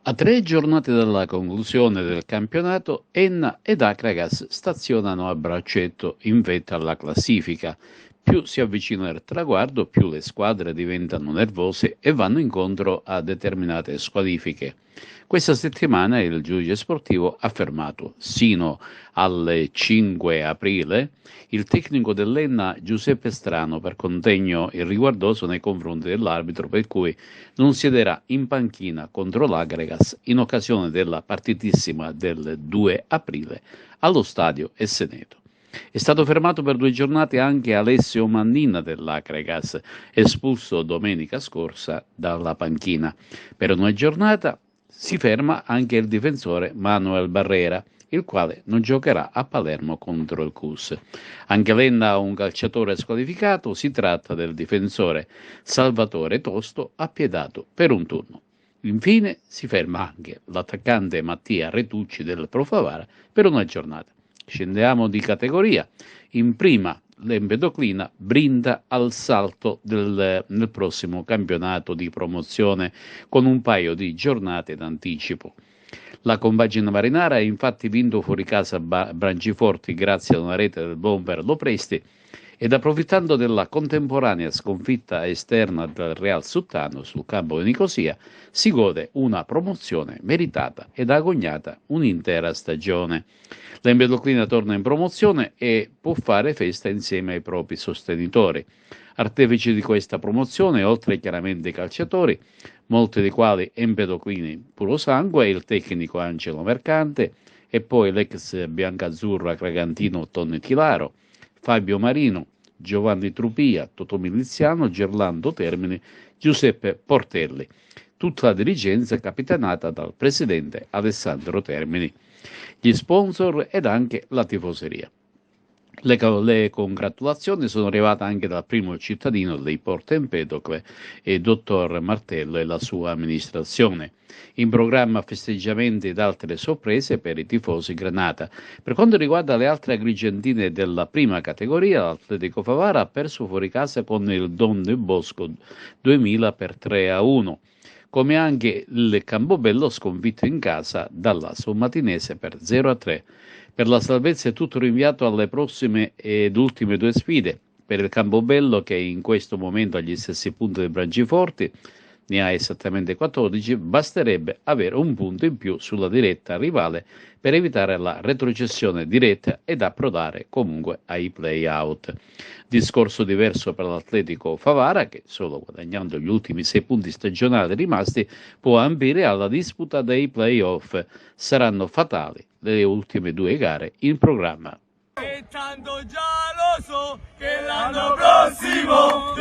A 3 giornate dalla conclusione del campionato, Enna ed Akragas stazionano a braccetto in vetta alla classifica. Più si avvicina il traguardo, più le squadre diventano nervose e vanno incontro a determinate squalifiche. Questa settimana il giudice sportivo ha fermato, sino al 5 aprile, il tecnico dell'Enna Giuseppe Strano per contegno irriguardoso nei confronti dell'arbitro, per cui non siederà in panchina contro l'Agregas in occasione della partitissima del 2 aprile allo stadio Esseneto. È stato fermato per 2 giornate anche Alessio Mannina dell'Agregas, espulso domenica scorsa dalla panchina. Per una giornata si ferma anche il difensore Manuel Barrera, il quale non giocherà a Palermo contro il CUS. Anche l'Enna ha un calciatore squalificato, si tratta del difensore Salvatore Tosto, appiedato per un turno. Infine si ferma anche l'attaccante Mattia Retucci del Pro Favara per una giornata. Scendiamo di categoria. In prima l'Empedoclina brinda al salto nel prossimo campionato di promozione con un paio di giornate d'anticipo. La compagine marinara ha infatti vinto fuori casa Branciforti grazie ad una rete del bomber Lopresti ed approfittando della contemporanea sconfitta esterna del Real Suttano sul campo di Nicosia si gode una promozione meritata ed agognata un'intera stagione. L'Empedoclina torna in promozione e può fare festa insieme ai propri sostenitori. Artefici di questa promozione, oltre chiaramente i calciatori, molti dei quali empedoclini puro sangue, il tecnico Angelo Mercante e poi l'ex biancazzurro acragantino Tony Tilaro, Fabio Marino, Giovanni Trupia, Totò Miliziano, Gerlando Termini, Giuseppe Portelli. Tutta la dirigenza capitanata dal presidente Alessandro Termini, gli sponsor ed anche la tifoseria. Le congratulazioni sono arrivate anche dal primo cittadino dei Porto Empedocle, dottor Martello e la sua amministrazione. In programma festeggiamenti ed altre sorprese per i tifosi Granata. Per quanto riguarda le altre agrigentine della prima categoria, l'Atletico Favara ha perso fuori casa con il Don del Bosco 2000 per 3-1. Come anche il Campobello sconfitto in casa dalla Sommatinese per 0-3. Per la salvezza è tutto rinviato alle prossime ed ultime 2 sfide. Per il Campobello, che in questo momento ha gli stessi punti del Branciforti, ne ha esattamente 14, basterebbe avere un punto in più sulla diretta rivale per evitare la retrocessione diretta ed approdare comunque ai play-out. Discorso diverso per l'Atletico Favara, che solo guadagnando gli ultimi 6 punti stagionali rimasti può ambire alla disputa dei play-off. Saranno fatali le ultime 2 gare in programma. E tanto già lo so che l'anno prossimo